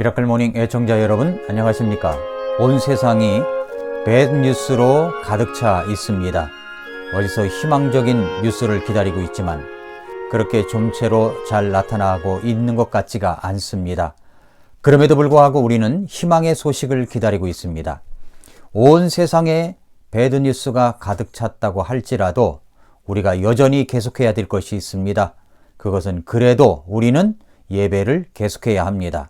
미라클 모닝 애청자 여러분 안녕하십니까? 온 세상이 배드 뉴스로 가득 차 있습니다. 어디서 희망적인 뉴스를 기다리고 있지만 그렇게 좀채로 잘 나타나고 있는 것 같지가 않습니다. 그럼에도 불구하고 우리는 희망의 소식을 기다리고 있습니다. 온 세상에 배드 뉴스가 가득 찼다고 할지라도 우리가 여전히 계속해야 될 것이 있습니다. 그것은 그래도 우리는 예배를 계속해야 합니다.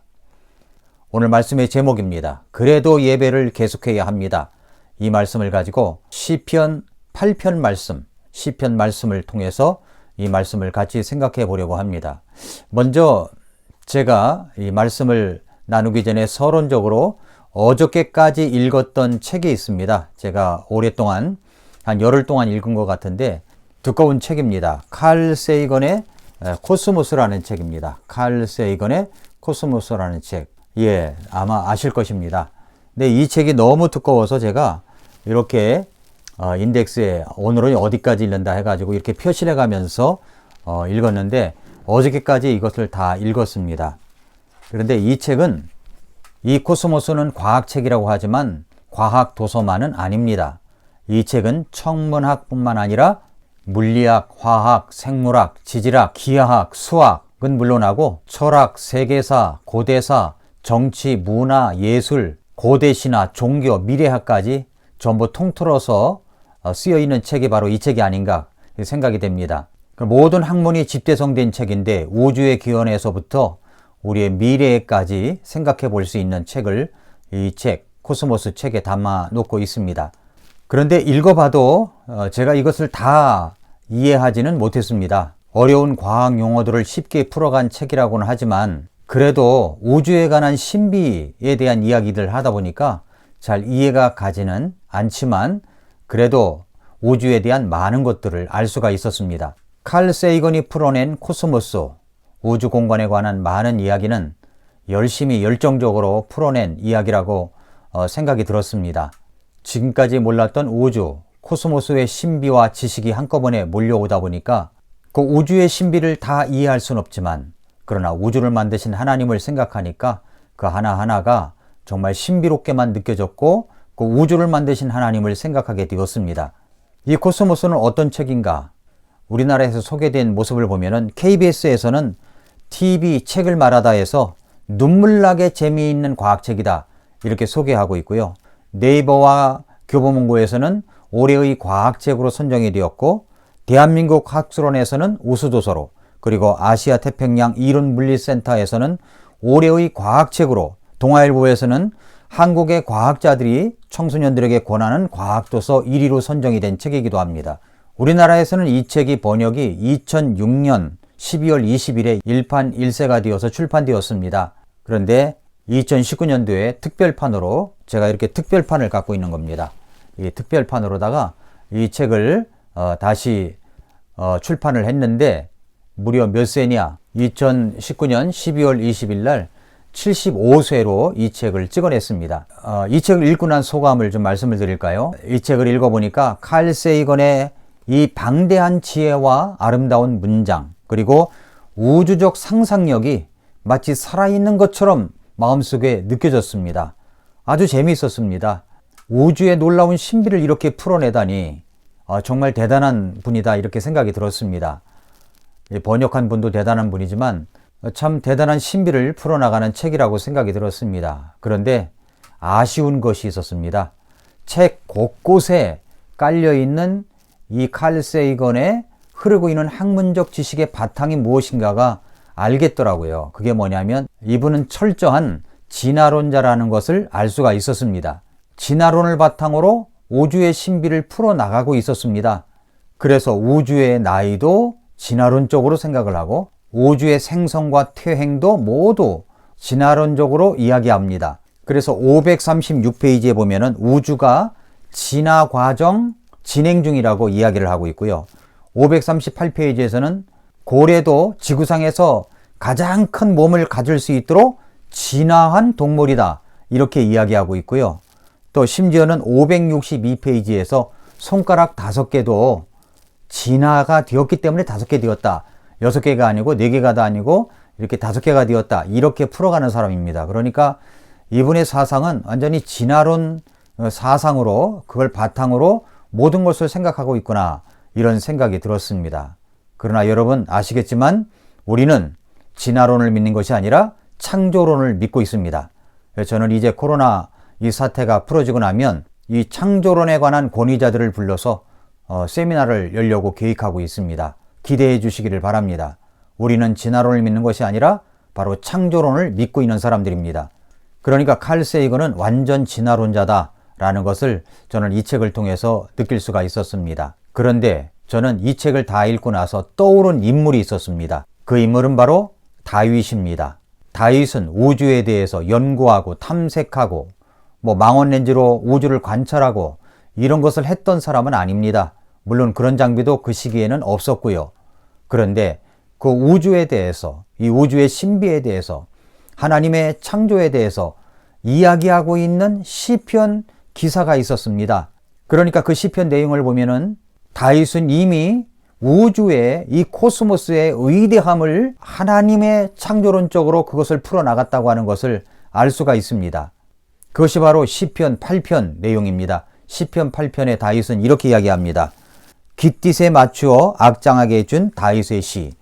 오늘 말씀의 제목입니다. 그래도 예배를 계속해야 합니다. 이 말씀을 가지고 시편 8편 말씀, 시편 말씀을 통해서 이 말씀을 같이 생각해 보려고 합니다. 먼저 제가 이 말씀을 나누기 전에 서론적으로 어저께까지 읽었던 책이 있습니다. 제가 오랫동안 한 열흘 동안 읽은 것 같은데 두꺼운 책입니다. 칼 세이건의 코스모스라는 책입니다. 칼 세이건의 코스모스라는 책. 예, 아마 아실 것입니다. 근데 이 책이 너무 두꺼워서 제가 이렇게 인덱스에 오늘은 어디까지 읽는다 해가지고 이렇게 표시해 가면서 읽었는데 어저께까지 이것을 다 읽었습니다. 그런데 이 책은 이 코스모스는 과학책이라고 하지만 과학 도서만은 아닙니다. 이 책은 천문학뿐만 아니라 물리학, 화학, 생물학, 지질학, 기하학, 수학은 물론하고 철학, 세계사, 고대사, 정치, 문화, 예술, 고대 신화, 종교, 미래학까지 전부 통틀어서 쓰여있는 책이 바로 이 책이 아닌가 생각이 됩니다. 모든 학문이 집대성된 책인데 우주의 기원에서부터 우리의 미래까지 생각해 볼 수 있는 책을 이 책, 코스모스 책에 담아 놓고 있습니다. 그런데 읽어봐도 제가 이것을 다 이해하지는 못했습니다. 어려운 과학 용어들을 쉽게 풀어간 책이라고는 하지만 그래도 우주에 관한 신비에 대한 이야기들 하다 보니까 잘 이해가 가지는 않지만 그래도 우주에 대한 많은 것들을 알 수가 있었습니다. 칼 세이건이 풀어낸 코스모스, 우주 공간에 관한 많은 이야기는 열심히 열정적으로 풀어낸 이야기라고 생각이 들었습니다. 지금까지 몰랐던 우주, 코스모스의 신비와 지식이 한꺼번에 몰려오다 보니까 그 우주의 신비를 다 이해할 수는 없지만 그러나 우주를 만드신 하나님을 생각하니까 그 하나하나가 정말 신비롭게만 느껴졌고 그 우주를 만드신 하나님을 생각하게 되었습니다. 이 코스모스는 어떤 책인가? 우리나라에서 소개된 모습을 보면은 KBS에서는 TV 책을 말하다 해서 눈물나게 재미있는 과학책이다 이렇게 소개하고 있고요. 네이버와 교보문고에서는 올해의 과학책으로 선정이 되었고 대한민국 학술원에서는 우수도서로 그리고 아시아 태평양 이론물리센터에서는 올해의 과학책으로 동아일보에서는 한국의 과학자들이 청소년들에게 권하는 과학도서 1위로 선정이 된 책이기도 합니다. 우리나라에서는 이 책이 번역이 2006년 12월 20일에 일판 1세가 되어서 출판되었습니다. 그런데 2019년도에 특별판으로 제가 이렇게 특별판을 갖고 있는 겁니다. 이 특별판으로다가 이 책을 다시 출판을 했는데 무려 몇 세냐? 2019년 12월 20일 날 75쇄로 이 책을 찍어냈습니다. 이 책을 읽고 난 소감을 좀 말씀을 드릴까요? 이 책을 읽어보니까 칼 세이건의 이 방대한 지혜와 아름다운 문장 그리고 우주적 상상력이 마치 살아있는 것처럼 마음속에 느껴졌습니다. 아주 재미있었습니다. 우주의 놀라운 신비를 이렇게 풀어내다니 정말 대단한 분이다 이렇게 생각이 들었습니다. 번역한 분도 대단한 분이지만 참 대단한 신비를 풀어나가는 책이라고 생각이 들었습니다. 그런데 아쉬운 것이 있었습니다. 책 곳곳에 깔려있는 이 칼 세이건의 흐르고 있는 학문적 지식의 바탕이 무엇인가가 알겠더라고요. 그게 뭐냐면 이분은 철저한 진화론자라는 것을 알 수가 있었습니다. 진화론을 바탕으로 우주의 신비를 풀어나가고 있었습니다. 그래서 우주의 나이도 진화론적으로 생각을 하고 우주의 생성과 퇴행도 모두 진화론적으로 이야기합니다. 그래서 536페이지에 보면은 우주가 진화 과정 진행 중이라고 이야기를 하고 있고요. 538페이지에서는 고래도 지구상에서 가장 큰 몸을 가질 수 있도록 진화한 동물이다 이렇게 이야기하고 있고요. 또 심지어는 562페이지에서 손가락 5개도 진화가 되었기 때문에 5개 되었다. 6개가 아니고 4개가 다 아니고 이렇게 5개가 되었다. 이렇게 풀어가는 사람입니다. 그러니까 이분의 사상은 완전히 진화론 사상으로, 그걸 바탕으로 모든 것을 생각하고 있구나, 이런 생각이 들었습니다. 그러나 여러분 아시겠지만 우리는 진화론을 믿는 것이 아니라 창조론을 믿고 있습니다. 저는 이제 코로나 이 사태가 풀어지고 나면 이 창조론에 관한 권위자들을 불러서 세미나를 열려고 계획하고 있습니다. 기대해 주시기를 바랍니다. 우리는 진화론을 믿는 것이 아니라 바로 창조론을 믿고 있는 사람들입니다. 그러니까 칼 세이건은 완전 진화론자다라는 것을 저는 이 책을 통해서 느낄 수가 있었습니다. 그런데 저는 이 책을 다 읽고 나서 떠오른 인물이 있었습니다. 그 인물은 바로 다윗입니다. 다윗은 우주에 대해서 연구하고 탐색하고 망원렌즈로 우주를 관찰하고 이런 것을 했던 사람은 아닙니다. 물론 그런 장비도 그 시기에는 없었고요. 그런데 그 우주에 대해서, 이 우주의 신비에 대해서, 하나님의 창조에 대해서 이야기하고 있는 시편 기사가 있었습니다. 그러니까 그 시편 내용을 보면은 다윗은 이미 우주의 이 코스모스의 위대함을 하나님의 창조론적으로 그것을 풀어나갔다고 하는 것을 알 수가 있습니다. 그것이 바로 시편 8편 내용입니다. 시편 8편의 다윗은 이렇게 이야기합니다. 깃딧에 맞추어 악장하게 해준 다윗의 시.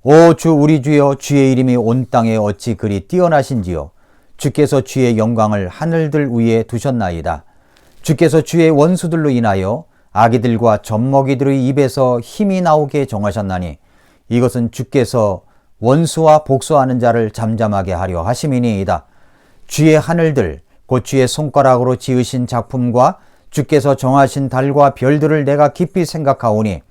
오 주 우리 주여, 주의 이름이 온 땅에 어찌 그리 뛰어나신지요. 주께서 주의 영광을 하늘들 위에 두셨나이다. 주께서 주의 원수들로 인하여 아기들과 젖먹이들의 입에서 힘이 나오게 정하셨나니 이것은 주께서 원수와 복수하는 자를 잠잠하게 하려 하심이니이다. 주의 하늘들 곧 주의 손가락으로 지으신 작품과 주께서 정하신 달과 별들을 내가 깊이 생각하오니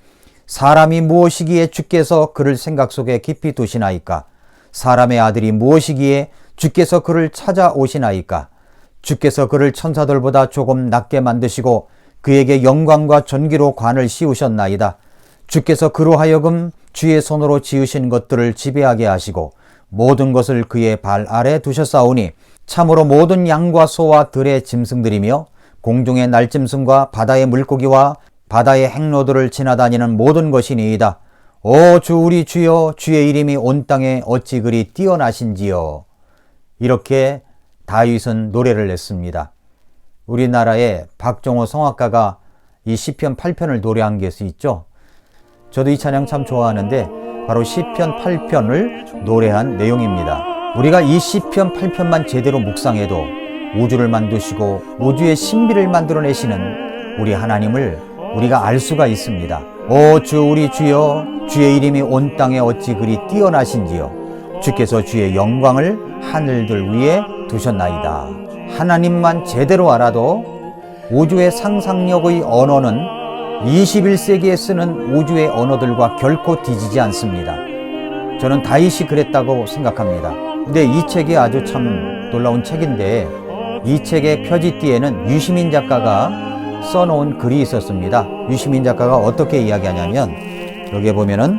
사람이 무엇이기에 주께서 그를 생각 속에 깊이 두시나이까? 사람의 아들이 무엇이기에 주께서 그를 찾아오시나이까? 주께서 그를 천사들보다 조금 낮게 만드시고 그에게 영광과 존귀로 관을 씌우셨나이다. 주께서 그로 하여금 주의 손으로 지으신 것들을 지배하게 하시고 모든 것을 그의 발 아래 두셨사오니 참으로 모든 양과 소와 들의 짐승들이며 공중의 날짐승과 바다의 물고기와 바다의 행로들을 지나다니는 모든 것이니이다. 오 주 우리 주여, 주의 이름이 온 땅에 어찌 그리 뛰어나신지요. 이렇게 다윗은 노래를 냈습니다. 우리나라의 박종호 성악가가 이 시편 8편을 노래한 것이 있죠. 저도 이 찬양 참 좋아하는데 바로 시편 8편을 노래한 내용입니다. 우리가 이 시편 8편만 제대로 묵상해도 우주를 만드시고 우주의 신비를 만들어내시는 우리 하나님을 우리가 알 수가 있습니다. 오 주 우리 주여, 주의 이름이 온 땅에 어찌 그리 뛰어나신지요. 주께서 주의 영광을 하늘들 위에 두셨나이다. 하나님만 제대로 알아도 우주의 상상력의 언어는 21세기에 쓰는 우주의 언어들과 결코 뒤지지 않습니다. 저는 다윗이 그랬다고 생각합니다. 근데 이 책이 아주 참 놀라운 책인데 이 책의 표지띠에는 유시민 작가가 써놓은 글이 있었습니다. 유시민 작가가 어떻게 이야기하냐면 여기에 보면은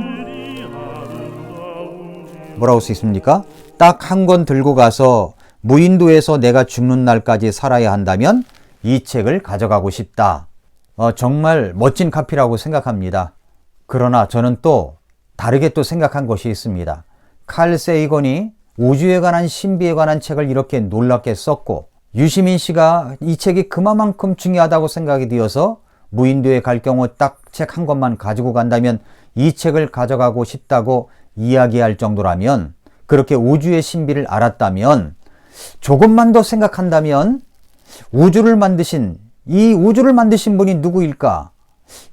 뭐라고 써 있습니까? 딱 한 권 들고 가서 무인도에서 내가 죽는 날까지 살아야 한다면 이 책을 가져가고 싶다. 정말 멋진 카피라고 생각합니다. 그러나 저는 또 다르게 또 생각한 것이 있습니다. 칼 세이건이 우주에 관한 신비에 관한 책을 이렇게 놀랍게 썼고 유시민 씨가 이 책이 그만큼 중요하다고 생각이 되어서 무인도에 갈 경우 딱 책 한 권만 가지고 간다면 이 책을 가져가고 싶다고 이야기할 정도라면, 그렇게 우주의 신비를 알았다면, 조금만 더 생각한다면 우주를 만드신 분이 누구일까?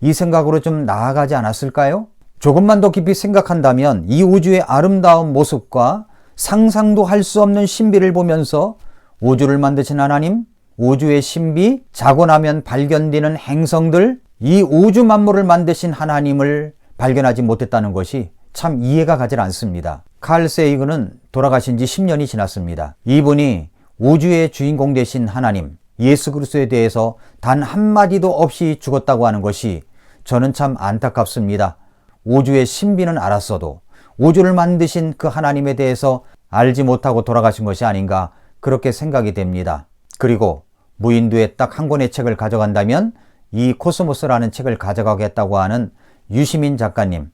이 생각으로 좀 나아가지 않았을까요? 조금만 더 깊이 생각한다면 이 우주의 아름다운 모습과 상상도 할 수 없는 신비를 보면서 우주를 만드신 하나님, 우주의 신비, 자고 나면 발견되는 행성들, 이 우주 만물을 만드신 하나님을 발견하지 못했다는 것이 참 이해가 가지 않습니다. 칼 세이건은 돌아가신 지 10년이 지났습니다. 이분이 우주의 주인공 되신 하나님, 예수 그리스도에 대해서 단 한마디도 없이 죽었다고 하는 것이 저는 참 안타깝습니다. 우주의 신비는 알았어도 우주를 만드신 그 하나님에 대해서 알지 못하고 돌아가신 것이 아닌가, 그렇게 생각이 됩니다. 그리고 무인도에 딱 한 권의 책을 가져간다면 이 코스모스라는 책을 가져가겠다고 하는 유시민 작가님,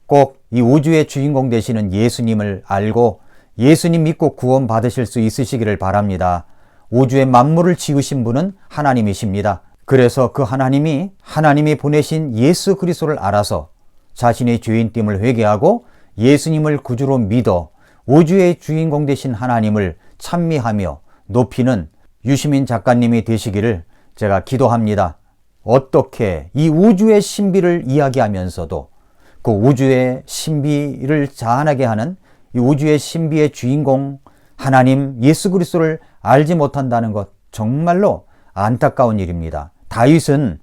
꼭 이 우주의 주인공 되시는 예수님을 알고 예수님 믿고 구원 받으실 수 있으시기를 바랍니다. 우주의 만물을 지으신 분은 하나님이십니다. 그래서 그 하나님이 보내신 예수 그리스도를 알아서 자신의 죄인됨을 회개하고 예수님을 구주로 믿어 우주의 주인공 되신 하나님을 찬미하며 높이는 유시민 작가님이 되시기를 제가 기도합니다. 어떻게 이 우주의 신비를 이야기하면서도 그 우주의 신비를 자아나게 하는 이 우주의 신비의 주인공 하나님 예수 그리스도를 알지 못한다는 것 정말로 안타까운 일입니다. 다윗은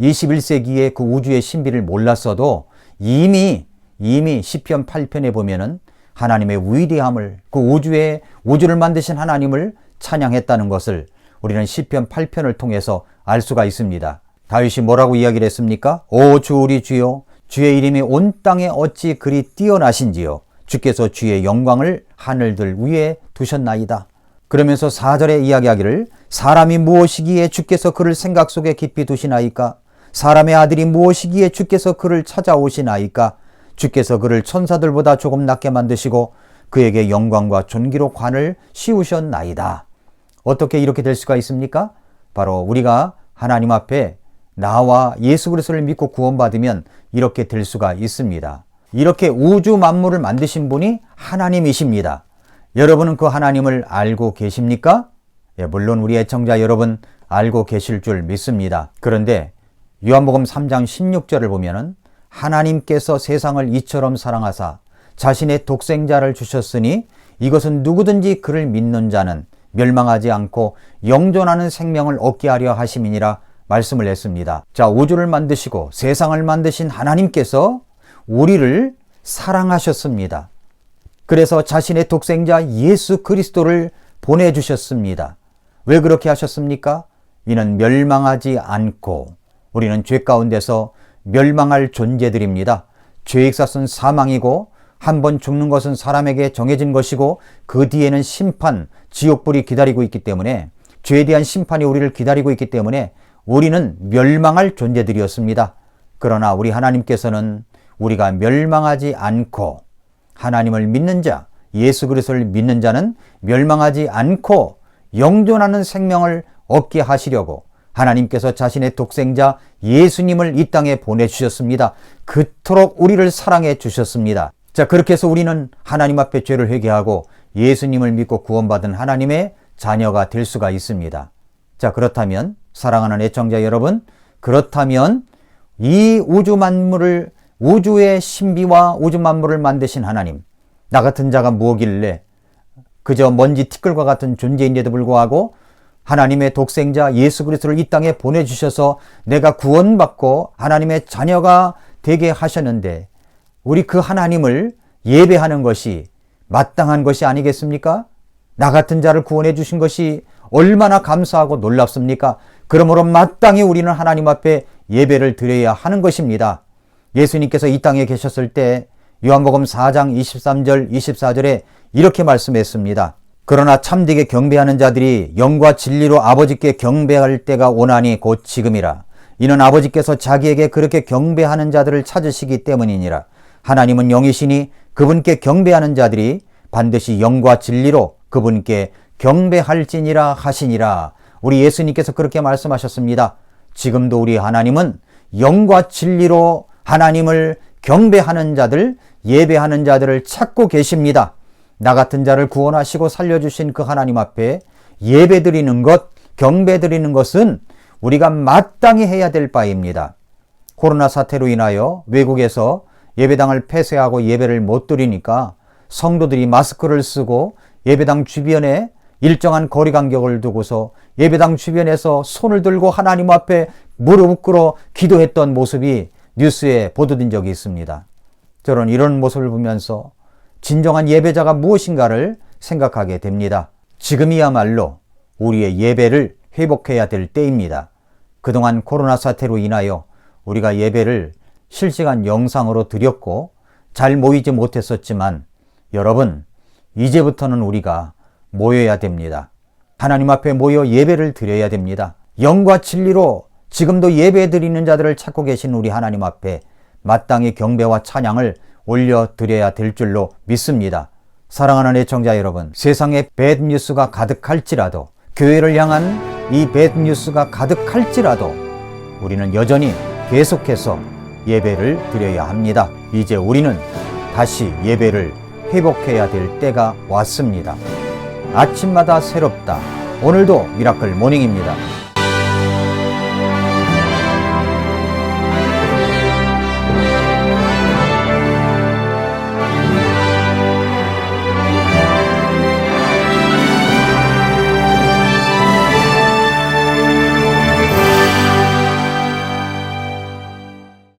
21세기의 그 우주의 신비를 몰랐어도 이미 시편 8편에 보면은 하나님의 위대함을 그 우주를 만드신 하나님을 찬양했다는 것을 우리는 시편 8편을 통해서 알 수가 있습니다. 다윗이 뭐라고 이야기를 했습니까? 오 주 우리 주여 주의 이름이 온 땅에 어찌 그리 뛰어나신지요. 주께서 주의 영광을 하늘들 위에 두셨나이다. 그러면서 4절에 이야기하기를 사람이 무엇이기에 주께서 그를 생각 속에 깊이 두시나이까? 사람의 아들이 무엇이기에 주께서 그를 찾아오시나이까? 주께서 그를 천사들보다 조금 낮게 만드시고 그에게 영광과 존귀로 관을 씌우셨나이다. 어떻게 이렇게 될 수가 있습니까? 바로 우리가 하나님 앞에 나와 예수 그리스도를 믿고 구원받으면 이렇게 될 수가 있습니다. 이렇게 우주 만물을 만드신 분이 하나님이십니다. 여러분은 그 하나님을 알고 계십니까? 물론 우리 애청자 여러분 알고 계실 줄 믿습니다. 그런데 요한복음 3장 16절을 보면은 하나님께서 세상을 이처럼 사랑하사 자신의 독생자를 주셨으니 이것은 누구든지 그를 믿는 자는 멸망하지 않고 영존하는 생명을 얻게 하려 하심이니라 말씀을 했습니다. 자, 우주를 만드시고 세상을 만드신 하나님께서 우리를 사랑하셨습니다. 그래서 자신의 독생자 예수 그리스도를 보내주셨습니다. 왜 그렇게 하셨습니까? 이는 멸망하지 않고 우리는 죄 가운데서 멸망할 존재들입니다. 죄의 값은 사망이고 한번 죽는 것은 사람에게 정해진 것이고 그 뒤에는 심판, 지옥불이 기다리고 있기 때문에 죄에 대한 심판이 우리를 기다리고 있기 때문에 우리는 멸망할 존재들이었습니다. 그러나 우리 하나님께서는 우리가 멸망하지 않고 하나님을 믿는 자, 예수 그리스도를 믿는 자는 멸망하지 않고 영존하는 생명을 얻게 하시려고 하나님께서 자신의 독생자 예수님을 이 땅에 보내주셨습니다. 그토록 우리를 사랑해 주셨습니다. 자, 그렇게 해서 우리는 하나님 앞에 죄를 회개하고 예수님을 믿고 구원받은 하나님의 자녀가 될 수가 있습니다. 자, 그렇다면 사랑하는 애청자 여러분, 그렇다면 이 우주 만물을 우주의 신비와 우주 만물을 만드신 하나님, 나 같은 자가 뭐길래 그저 먼지 티끌과 같은 존재인데도 불구하고 하나님의 독생자 예수 그리스도를 이 땅에 보내주셔서 내가 구원받고 하나님의 자녀가 되게 하셨는데 우리 그 하나님을 예배하는 것이 마땅한 것이 아니겠습니까? 나 같은 자를 구원해 주신 것이 얼마나 감사하고 놀랍습니까? 그러므로 마땅히 우리는 하나님 앞에 예배를 드려야 하는 것입니다. 예수님께서 이 땅에 계셨을 때 요한복음 4장 23절 24절에 이렇게 말씀했습니다. 그러나 참되게 경배하는 자들이 영과 진리로 아버지께 경배할 때가 오나니 곧 지금이라. 이는 아버지께서 자기에게 그렇게 경배하는 자들을 찾으시기 때문이니라. 하나님은 영이시니 그분께 경배하는 자들이 반드시 영과 진리로 그분께 경배할지니라 하시니라. 우리 예수님께서 그렇게 말씀하셨습니다. 지금도 우리 하나님은 영과 진리로 하나님을 경배하는 자들, 예배하는 자들을 찾고 계십니다. 나 같은 자를 구원하시고 살려주신 그 하나님 앞에 예배드리는 것, 경배드리는 것은 우리가 마땅히 해야 될 바입니다. 코로나 사태로 인하여 외국에서 예배당을 폐쇄하고 예배를 못 드리니까 성도들이 마스크를 쓰고 예배당 주변에 일정한 거리 간격을 두고서 예배당 주변에서 손을 들고 하나님 앞에 무릎 꿇어 기도했던 모습이 뉴스에 보도된 적이 있습니다. 저는 이런 모습을 보면서 진정한 예배자가 무엇인가를 생각하게 됩니다. 지금이야말로 우리의 예배를 회복해야 될 때입니다. 그동안 코로나 사태로 인하여 우리가 예배를 실시간 영상으로 드렸고 잘 모이지 못했었지만 여러분, 이제부터는 우리가 모여야 됩니다. 하나님 앞에 모여 예배를 드려야 됩니다. 영과 진리로 지금도 예배 드리는 자들을 찾고 계신 우리 하나님 앞에 마땅히 경배와 찬양을 올려드려야 될 줄로 믿습니다. 사랑하는 애청자 여러분, 세상에 배드 뉴스가 가득할지라도, 교회를 향한 이 배드 뉴스가 가득할지라도 우리는 여전히 계속해서 예배를 드려야 합니다. 이제 우리는 다시 예배를 회복해야 될 때가 왔습니다. 아침마다 새롭다. 오늘도 미라클 모닝입니다.